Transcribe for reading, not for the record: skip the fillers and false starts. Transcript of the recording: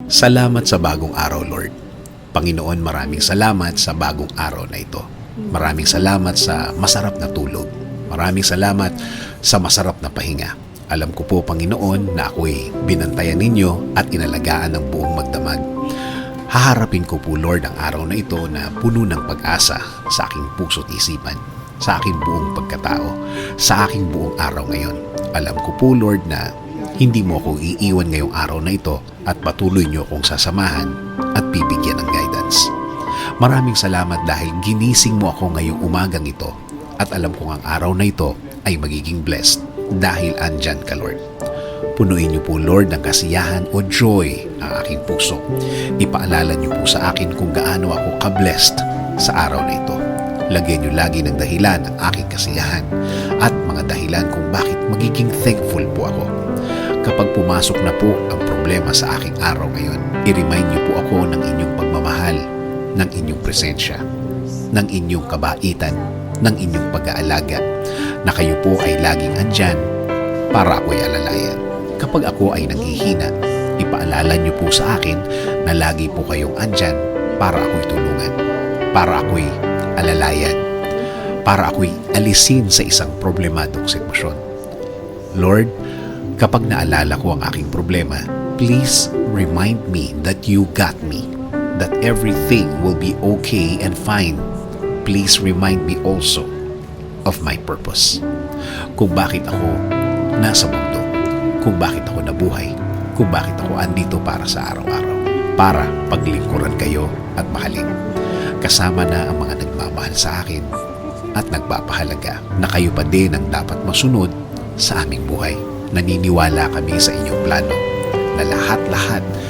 Salamat sa bagong araw, Lord. Panginoon, maraming salamat sa bagong araw na ito. Maraming salamat sa masarap na tulog. Maraming salamat sa masarap na pahinga. Alam ko po, Panginoon, na ako'y binantayan ninyo at inalagaan ng buong magdamag. Haharapin ko po, Lord, ang araw na ito na puno ng pag-asa sa aking puso't isipan, sa aking buong pagkatao, sa aking buong araw ngayon. Alam ko po, Lord, na hindi mo ako iiwan ngayong araw na ito at patuloy niyo akong sasamahan at bibigyan ng guidance. Maraming salamat dahil ginising mo ako ngayong umagang ito at alam kong ang araw na ito ay magiging blessed dahil andyan ka, Lord. Punuin niyo po, Lord, ng kasiyahan o joy ang aking puso. Ipaalala niyo po sa akin kung gaano ako ka-blessed sa araw na ito. Lagyan niyo lagi ng dahilan ang aking kasiyahan at mga dahilan kung bakit magiging thankful po ako. Kapag pumasok na po ang problema sa aking araw ngayon, i-remind niyo po ako ng inyong pagmamahal, ng inyong presensya, ng inyong kabaitan, ng inyong pag-aalaga, na kayo po ay laging andyan para ako'y alalayan. Kapag ako ay nanghihina, ipaalala niyo po sa akin na lagi po kayong andyan para ako'y tulungan, para ako'y alalayan, para ako'y alisin sa isang problemadong sitwasyon. Lord, kapag naalala ko ang aking problema, please remind me that you got me, that everything will be okay and fine. Please remind me also of my purpose. Kung bakit ako nasa mundo, kung bakit ako nabuhay, kung bakit ako andito para sa araw-araw, para paglingkuran kayo at mahalin. Kasama na ang mga nagmamahal sa akin at nagpapahalaga na kayo pa din ang dapat masunod sa aming buhay. Naniniwala kami sa inyong plano na lahat-lahat